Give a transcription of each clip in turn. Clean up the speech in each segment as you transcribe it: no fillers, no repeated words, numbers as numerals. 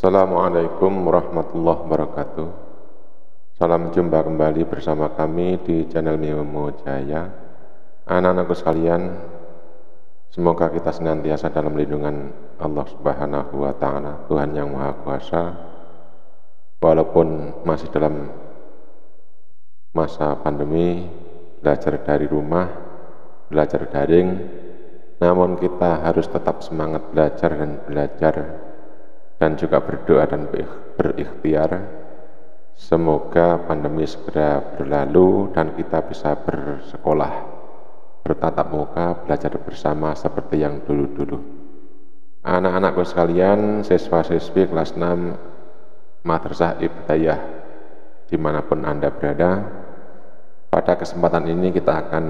Assalamualaikum warahmatullahi wabarakatuh. Salam jumpa kembali bersama kami di channel Mimo Jaya. Anak-anakku sekalian, semoga kita senantiasa dalam lindungan Allah Subhanahu wa Ta'ala, Tuhan yang Maha Kuasa. Walaupun masih dalam masa pandemi, belajar dari rumah, belajar daring, namun kita harus tetap semangat belajar dan juga berdoa dan berikhtiar. Semoga pandemi segera berlalu dan kita bisa bersekolah, bertatap muka, belajar bersama seperti yang dulu-dulu. Anak-anakku sekalian, siswa-siswi kelas 6 Madrasah Ibtidaiyah dimanapun Anda berada, pada kesempatan ini kita akan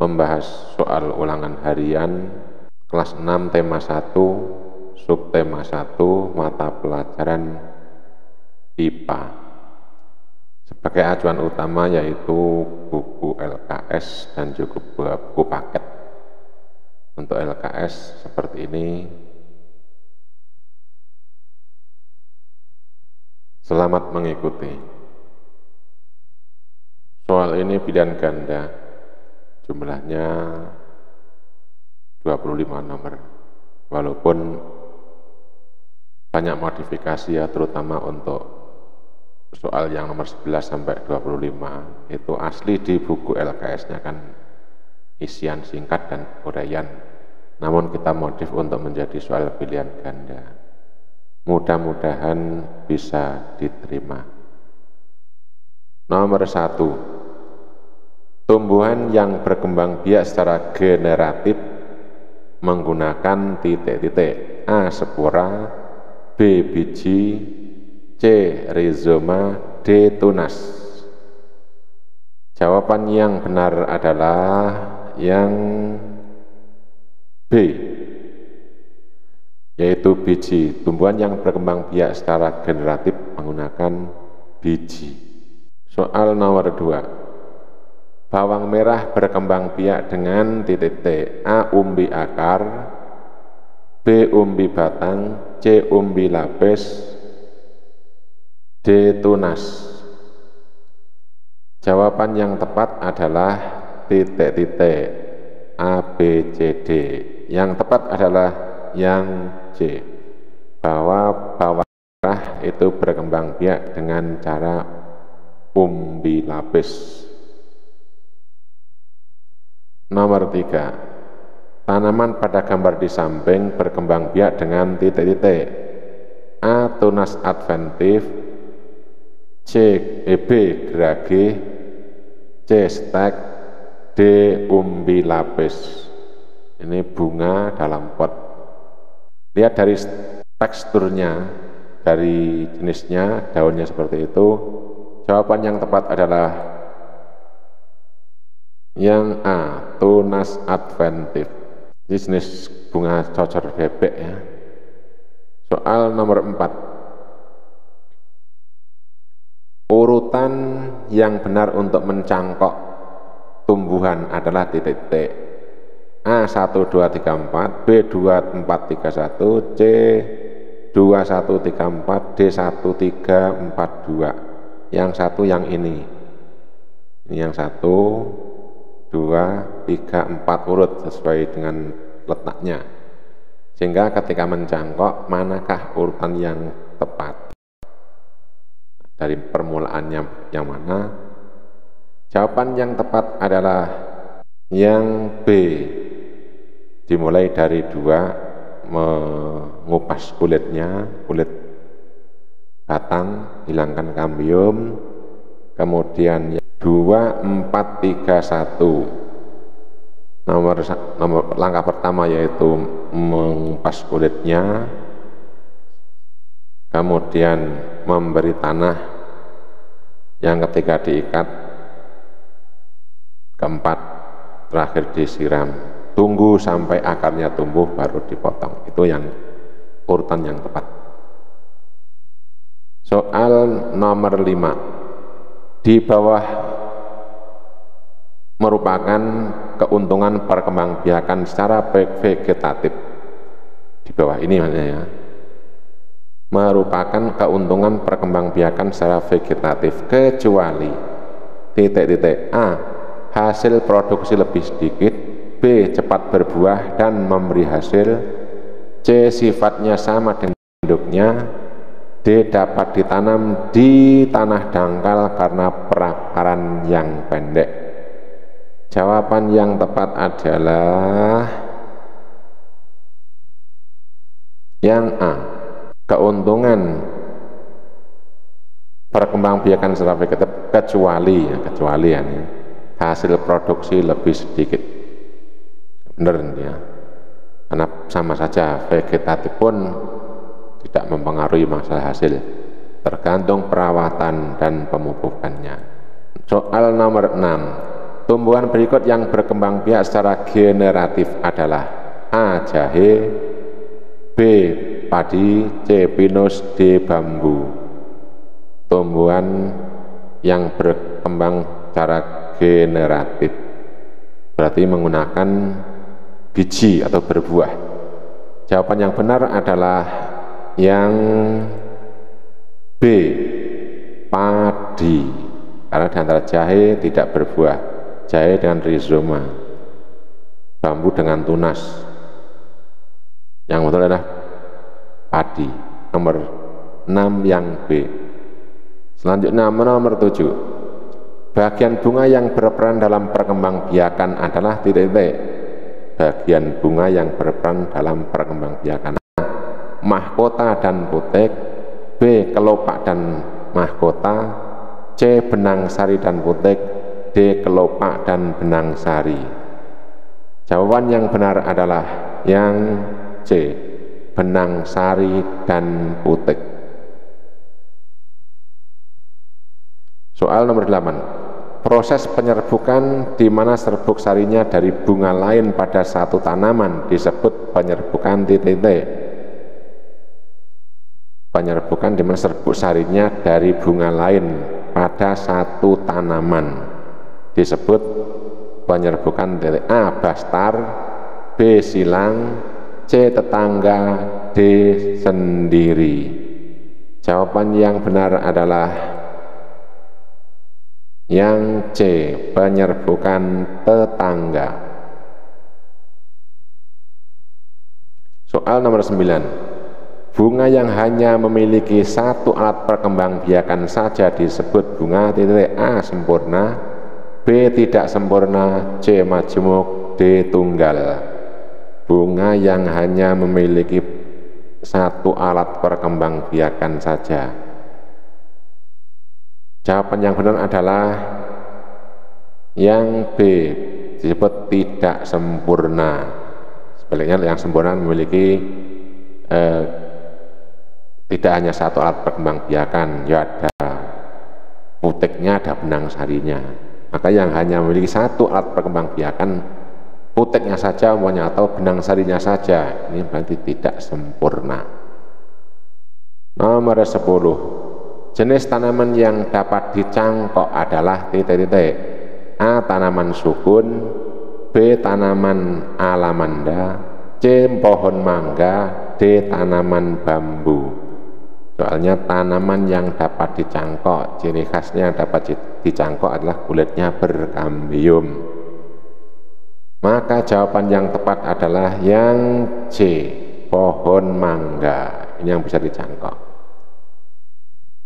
membahas soal ulangan harian kelas 6 tema 1, subtema 1, mata pelajaran IPA. Sebagai acuan utama yaitu buku LKS dan juga buku paket. Untuk LKS seperti ini. Selamat mengikuti. Soal ini pilihan ganda, jumlahnya 25 nomor, walaupun banyak modifikasi ya, terutama untuk soal yang nomor 11 sampai 25 itu asli di buku LKS-nya kan isian singkat dan uraian, namun kita modif untuk menjadi soal pilihan ganda. Mudah-mudahan bisa diterima. Nomor 1, tumbuhan yang berkembang biak secara generatif menggunakan titik-titik: A. Spora, B. Biji, C. Rizoma, D. Tunas. Jawaban yang benar adalah yang B, yaitu biji. Tumbuhan yang berkembang biak secara generatif menggunakan biji. Soal nomor 2, bawang merah berkembang biak dengan titik-titik: A. Umbi akar, B. Umbi batang, C. Umbi lapis, D. Tunas. Jawaban yang tepat adalah titik-titik A, B, C, D. Yang tepat adalah yang C, bahwa bawang merah itu berkembang biak dengan cara umbi lapis. Nomor 3, tanaman pada gambar di samping berkembang biak dengan titik-titik: A. Tunas adventif, B. Gerage, C. Stek, D. Umbi lapis. Ini bunga dalam pot. Lihat dari teksturnya, dari jenisnya, daunnya seperti itu. Jawaban yang tepat adalah yang A, Tunas adventif. Ini jenis bunga cocor bebek ya. Soal nomor 4, urutan yang benar untuk mencangkok tumbuhan adalah titik-titik: A. 1, 2, 3, 4, B. 2, 4, 3, 1, C. 2, 1, 3, 4, D. 1, 3, 4, 2. Yang satu yang ini yang 1, 2, 3, 4 urut sesuai dengan letaknya, sehingga ketika mencangkok manakah urutan yang tepat dari permulaannya yang mana. Jawaban yang tepat adalah yang B, dimulai dari 2, mengupas kulitnya, kulit batang, hilangkan kambium, kemudian 2, 4, 3, 1. Nomor langkah pertama yaitu mengupas kulitnya, kemudian memberi tanah, yang ketiga diikat, keempat terakhir disiram. Tunggu sampai akarnya tumbuh baru dipotong. Itu yang urutan yang tepat. Soal nomor 5, di bawah merupakan keuntungan perkembangbiakan secara vegetatif. Di bawah ini maksudnya ya. merupakan keuntungan perkembangbiakan secara vegetatif, kecuali A. Hasil produksi lebih sedikit, B. Cepat berbuah dan memberi hasil, C. Sifatnya sama dengan induknya, D. Dapat ditanam di tanah dangkal karena perakaran yang pendek. Jawaban yang tepat adalah yang A. Keuntungan perkembangbiakan secara vegetatif kecuali ya, hasil produksi lebih sedikit. Benar ya, karena sama saja vegetatif pun tidak mempengaruhi masalah hasil, tergantung perawatan dan pemupukannya. Soal nomor 6, tumbuhan berikut yang berkembang biak secara generatif adalah A. Jahe, B. Padi, C. pinus, D. bambu. Tumbuhan yang berkembang secara generatif berarti menggunakan biji atau berbuah. Jawaban yang benar adalah yang B. Padi, karena di antara jahe tidak berbuah, jahe dengan rizoma, bambu dengan tunas. Yang betul adalah padi. Nomor 6 yang B. Selanjutnya nomor 7, bagian bunga yang berperan dalam perkembangbiakan adalah bagian bunga yang berperan dalam perkembangbiakan. A. Mahkota dan putek, B. Kelopak dan mahkota, C. Benang sari dan putek, D. Kelopak dan benang sari. Jawaban yang benar adalah yang C. Benang sari dan putek. Soal nomor 8, proses penyerbukan di mana serbuk sarinya dari bunga lain pada satu tanaman disebut penyerbukan Penyerbukan di mana serbuk sarinya dari bunga lain pada satu tanaman disebut penyerbukan A. Bastar, B. Silang, C. Tetangga, D. Sendiri. Jawaban yang benar adalah yang C. Penyerbukan tetangga. Soal nomor 9, bunga yang hanya memiliki satu alat perkembangbiakan saja disebut bunga A. Sempurna, B. Tidak sempurna, C. Majemuk, D. Tunggal. Bunga yang hanya memiliki satu alat perkembangbiakan saja. Jawaban yang benar adalah yang B. Disebut tidak sempurna. Sebaliknya yang sempurna memiliki tidak hanya satu alat perkembangbiakan, ya ada puteknya, ada benang sarinya. Maka yang hanya memiliki satu alat perkembangbiakan, puteknya saja atau benang sarinya saja, ini berarti tidak sempurna. Nomor 10, jenis tanaman yang dapat dicangkok adalah A. Tanaman sukun, B. Tanaman alamanda, C. Pohon mangga, D. Tanaman bambu. Soalnya tanaman yang dapat dicangkok, ciri khasnya dapat dicangkok adalah kulitnya berkambium. Maka jawaban yang tepat adalah yang C. Pohon mangga. Ini yang bisa dicangkok.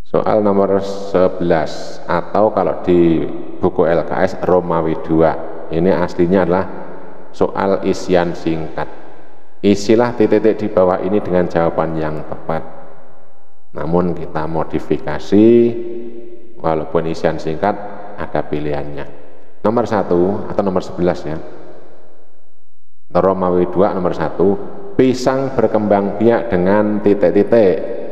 Soal nomor 11, atau kalau di buku LKS Romawi 2, ini aslinya adalah soal isian singkat. Isilah titik-titik di bawah ini dengan jawaban yang tepat. Namun kita modifikasi, walaupun isian singkat ada pilihannya. Nomor 1 atau nomor 11 ya. Romawi 2 nomor 1, pisang berkembang biak dengan titik-titik.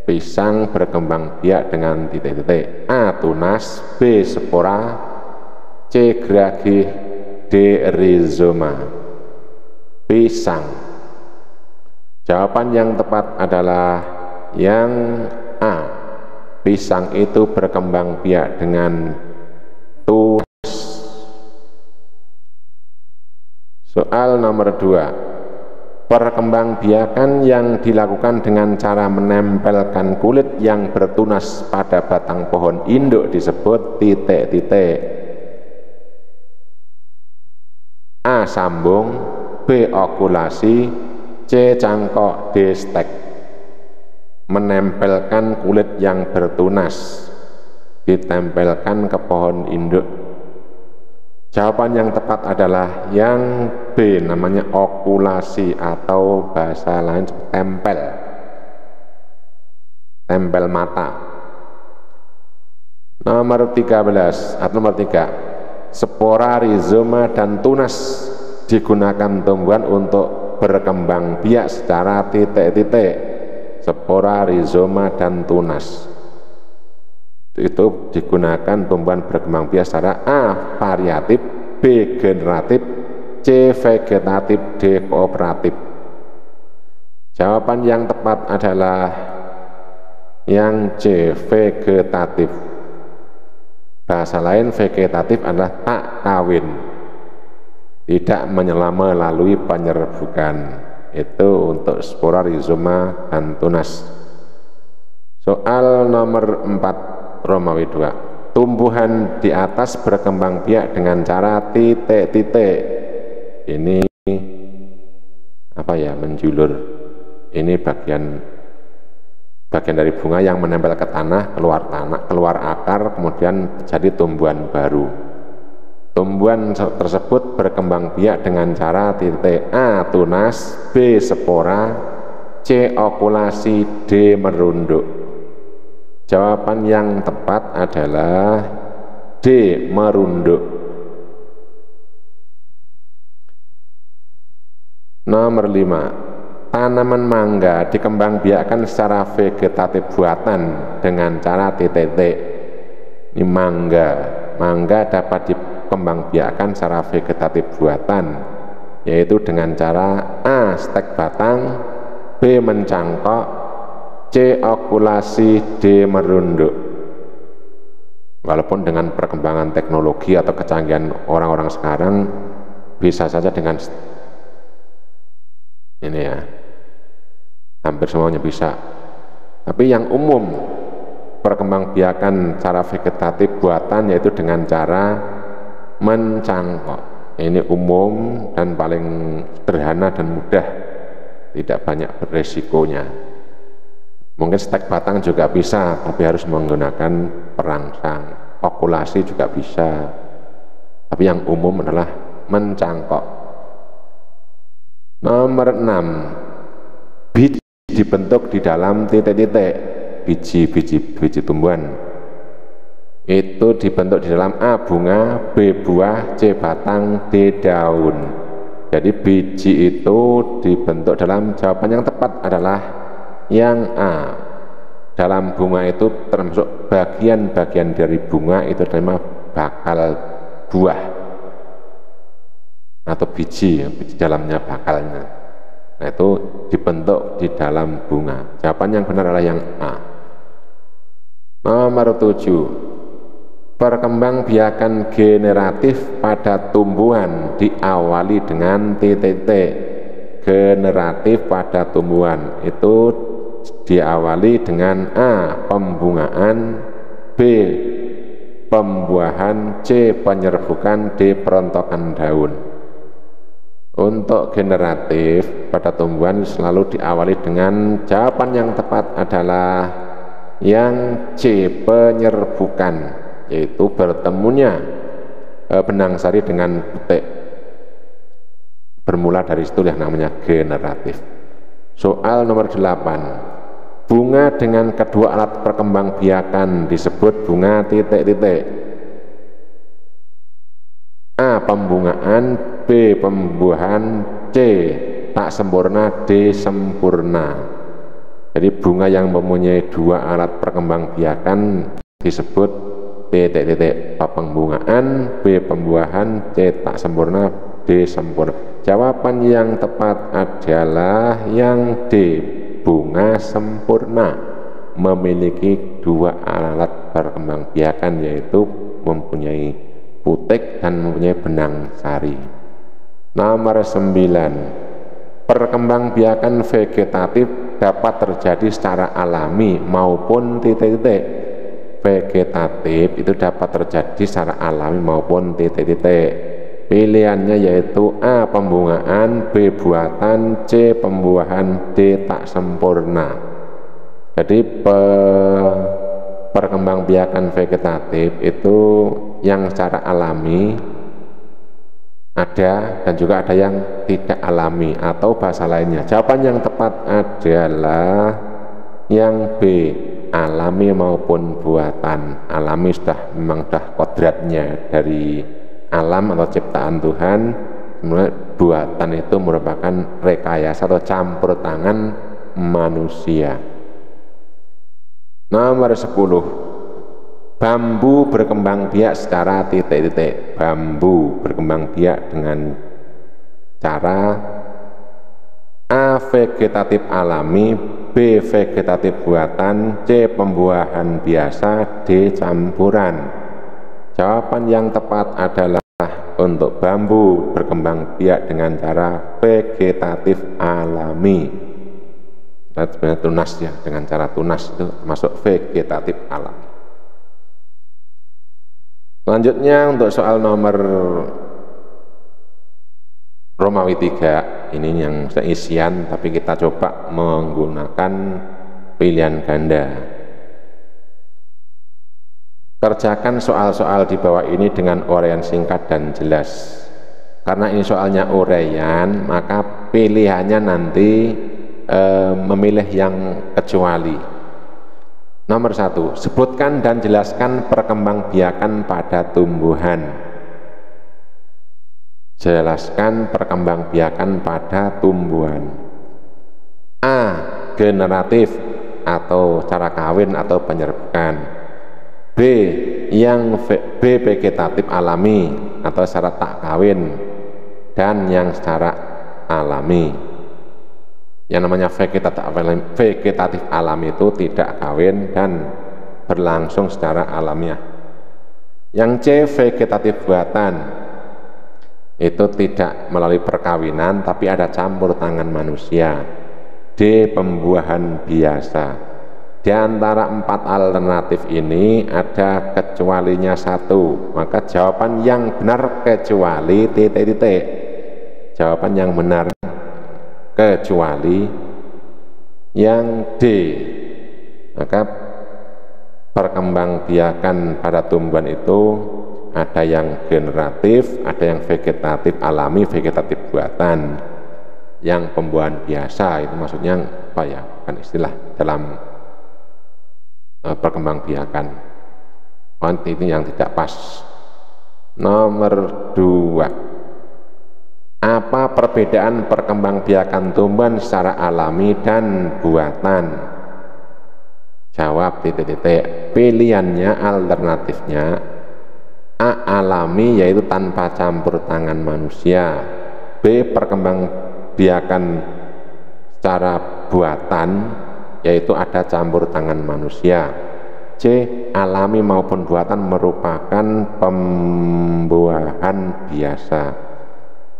Pisang berkembang biak dengan titik-titik. A. Tunas, B. Spora, C. Geragih, D. Rizoma. Pisang. Jawaban yang tepat adalah yang A. Pisang itu berkembang biak dengan tunas. Soal nomor 2, Perkembangbiakan yang dilakukan dengan cara menempelkan kulit yang bertunas pada batang pohon induk disebut titik-titik. A. Sambung, B. Okulasi, C. Cangkok, D. stek. Menempelkan kulit yang bertunas ditempelkan ke pohon induk. Jawaban yang tepat adalah yang B, namanya okulasi atau bahasa lain tempel mata. Nomor 13 atau nomor 3, spora, rizoma, dan tunas digunakan tumbuhan untuk berkembang biak secara titik-titik. Spora, rizoma, dan tunas itu digunakan tumbuhan berkembang biak secara A. variatif, B. generatif, C. vegetatif, D. kooperatif. Jawaban yang tepat adalah yang C. vegetatif. Bahasa lain vegetatif adalah tak kawin, tidak melalui penyerbukan. Itu untuk spora, rizoma, dan tunas. Soal nomor 4 Romawi 2. Tumbuhan di atas berkembang biak dengan cara titik-titik. Ini apa ya, menjulur. Ini bagian dari bunga yang menempel ke tanah, keluar akar, kemudian jadi tumbuhan baru. Tumbuhan tersebut berkembang biak dengan cara titik. A. tunas, B. spora, C. okulasi, D. merunduk. Jawaban yang tepat adalah D. merunduk. Nomor 5. Tanaman mangga dikembangbiakkan secara vegetatif buatan dengan cara titik-titik. Ini mangga dapat dikembangbiakkan secara vegetatif buatan, yaitu dengan cara A. stek batang, B. mencangkok, C. okulasi, D. merunduk. Walaupun dengan perkembangan teknologi atau kecanggihan orang-orang sekarang bisa saja dengan ini ya, hampir semuanya bisa. Tapi yang umum perkembangbiakan cara vegetatif buatan yaitu dengan cara mencangkok. Ini umum dan paling sederhana dan mudah, tidak banyak beresikonya. Mungkin stek batang juga bisa, tapi harus menggunakan perangsang. Okulasi juga bisa, tapi yang umum adalah mencangkok. Nomor 6. Biji dibentuk di dalam titik-titik. Biji tumbuhan itu dibentuk di dalam A. bunga, B. buah, C. batang, D. daun. Jadi biji itu dibentuk dalam, jawaban yang tepat adalah yang A. Dalam bunga itu termasuk bagian-bagian dari bunga itu adalah bakal buah atau biji dalamnya bakalnya. Nah, itu dibentuk di dalam bunga. Jawaban yang benar adalah yang A. Nomor 7. Perkembangbiakan generatif pada tumbuhan diawali dengan titik-titik. Generatif pada tumbuhan itu diawali dengan A. pembungaan, B. pembuahan, C. penyerbukan, D. perontokan daun. Untuk generatif pada tumbuhan selalu diawali dengan, jawaban yang tepat adalah yang C. penyerbukan, yaitu bertemunya benang sari dengan butik. Bermula dari situ yang namanya generatif. Soal nomor 8. Bunga dengan kedua alat perkembangbiakan disebut bunga titik-titik. A. pembungaan, B. pembuahan, C. tak sempurna, D. sempurna. Jadi bunga yang mempunyai dua alat perkembangbiakan disebut titik-titik. A. pembungaan, B. pembuahan, C. tak sempurna, D. sempurna. Jawaban yang tepat adalah yang D. bunga sempurna, memiliki dua alat perkembangbiakan, yaitu mempunyai putik dan mempunyai benang sari. Nomor 9. perkembangbiakan vegetatif dapat terjadi secara alami maupun titik-titik. Vegetatif itu dapat terjadi secara alami maupun titik-titik. Pilihannya yaitu A. Pembungaan, B. Buatan, C. Pembuahan, D. Tak sempurna. Jadi perkembangbiakan vegetatif itu yang secara alami ada, dan juga ada yang tidak alami, atau bahasa lainnya. Jawaban yang tepat adalah yang B, alami maupun buatan. Alami memang sudah kodratnya dari alam atau ciptaan Tuhan. Kemudian buatan itu merupakan rekayasa atau campur tangan manusia. Nomor 10. Bambu berkembang biak secara titik-titik. Bambu berkembang biak dengan cara A. Vegetatif alami, B. Vegetatif buatan, C. Pembuahan biasa, D. Campuran. Jawaban yang tepat adalah untuk bambu berkembang biak dengan cara vegetatif alami. Dan sebenarnya tunas ya, dengan cara tunas itu masuk vegetatif alami. Selanjutnya untuk soal nomor Romawi 3, ini yang seisian tapi kita coba menggunakan pilihan ganda. Kerjakan soal-soal di bawah ini dengan uraian singkat dan jelas. Karena ini soalnya uraian, maka pilihannya nanti memilih yang kecuali. Nomor 1, sebutkan dan jelaskan perkembangbiakan pada tumbuhan. Jelaskan perkembangbiakan pada tumbuhan. A. Generatif atau cara kawin atau penyerbukan. B. B. Vegetatif alami atau secara tak kawin. Dan yang secara alami. Yang namanya vegetatif alami itu tidak kawin dan berlangsung secara alamiah. Yang C. Vegetatif buatan, itu tidak melalui perkawinan tapi ada campur tangan manusia. D. Pembuahan biasa. Di antara 4 alternatif ini ada kecualinya 1, maka jawaban yang benar kecuali titik-titik. Jawaban yang benar kecuali yang D, maka perkembangbiakan pada tumbuhan itu ada yang generatif, ada yang vegetatif alami, vegetatif buatan. Yang pembuahan biasa itu maksudnya apa ya, bukan istilah dalam perkembangbiakan. Ini yang tidak pas. Nomor 2, apa perbedaan perkembangbiakan tumbuhan secara alami dan buatan? Jawab titik-titik. Pilihannya, alternatifnya A. Alami, yaitu tanpa campur tangan manusia. B. Perkembangbiakan secara buatan, yaitu ada campur tangan manusia. C. Alami maupun buatan merupakan pembuahan biasa.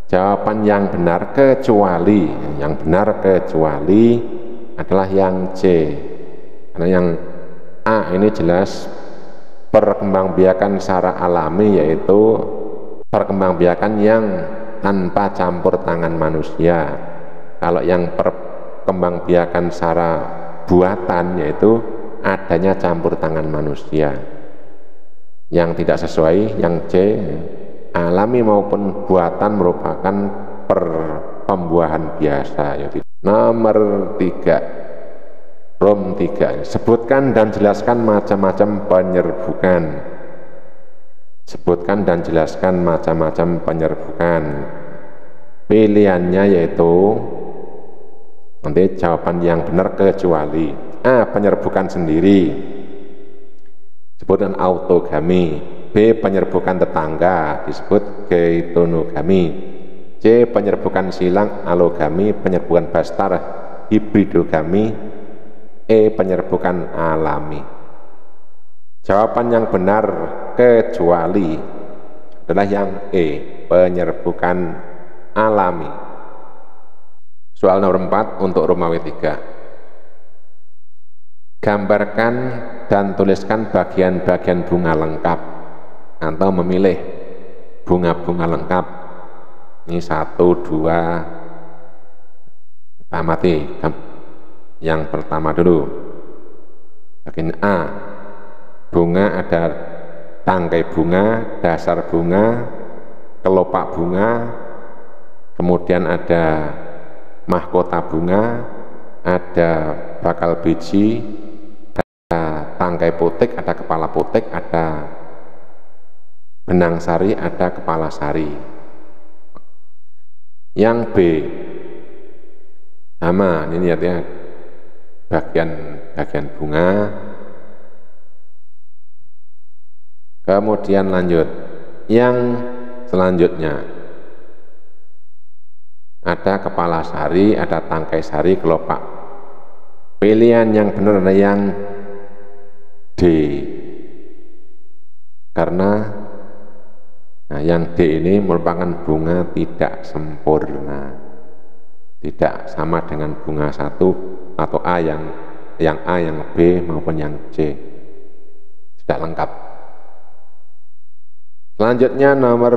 Jawaban yang benar kecuali, adalah yang C. Karena yang A ini jelas perkembangbiakan secara alami, yaitu perkembangbiakan yang tanpa campur tangan manusia. Kalau yang perkembangbiakan secara buatan, yaitu adanya campur tangan manusia. Yang tidak sesuai, yang C, alami maupun buatan merupakan pembuahan biasa. Nomor 3, Rom 3, sebutkan dan jelaskan macam-macam penyerbukan. Sebutkan dan jelaskan macam-macam penyerbukan. Pilihannya yaitu nanti jawaban yang benar kecuali A. Penyerbukan sendiri, sebutkan autogami. B. Penyerbukan tetangga, disebut geitonogami. C. Penyerbukan silang, alogami. Penyerbukan bastar, hibridogami. E. Penyerbukan alami. Jawaban yang benar kecuali adalah yang E. Penyerbukan alami. Soal nomor 4 untuk Romawi 3. Gambarkan dan tuliskan bagian-bagian bunga lengkap atau memilih bunga-bunga lengkap. Ini 1, 2, amati. Yang pertama dulu. Bagian A. Bunga ada tangkai bunga, dasar bunga, kelopak bunga, kemudian ada mahkota bunga, ada bakal biji, ada tangkai putik, ada kepala putik, ada benang sari, ada kepala sari. Yang B, sama, ini lihat ya, bagian bunga. Kemudian lanjut, yang selanjutnya ada kepala sari, ada tangkai sari, kelopak. Pilihan yang benar adalah yang D, karena yang D ini merupakan bunga tidak sempurna, tidak sama dengan bunga 1 atau A yang A, yang B maupun yang C, tidak lengkap. Selanjutnya nomor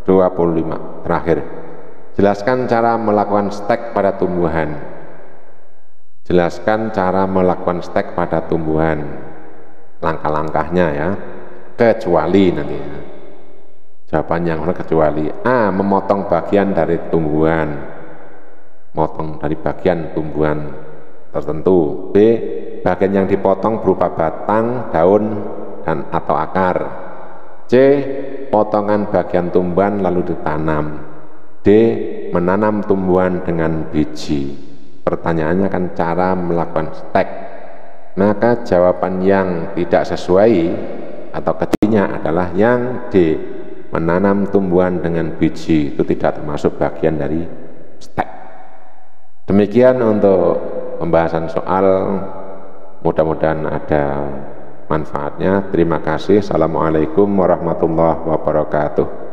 25 terakhir. Jelaskan cara melakukan stek pada tumbuhan. Jelaskan cara melakukan stek pada tumbuhan. Langkah-langkahnya ya. Kecuali nanti. Jawaban yang benar kecuali. A. Memotong bagian dari tumbuhan. Motong dari bagian tumbuhan tertentu. B. Bagian yang dipotong berupa batang, daun, dan atau akar. C. Potongan bagian tumbuhan lalu ditanam. D. Menanam tumbuhan dengan biji. Pertanyaannya kan cara melakukan stek. Maka jawaban yang tidak sesuai atau kecilnya adalah yang D. Menanam tumbuhan dengan biji, itu tidak termasuk bagian dari stek. Demikian untuk pembahasan soal, mudah-mudahan ada manfaatnya. Terima kasih. Assalamualaikum warahmatullahi wabarakatuh.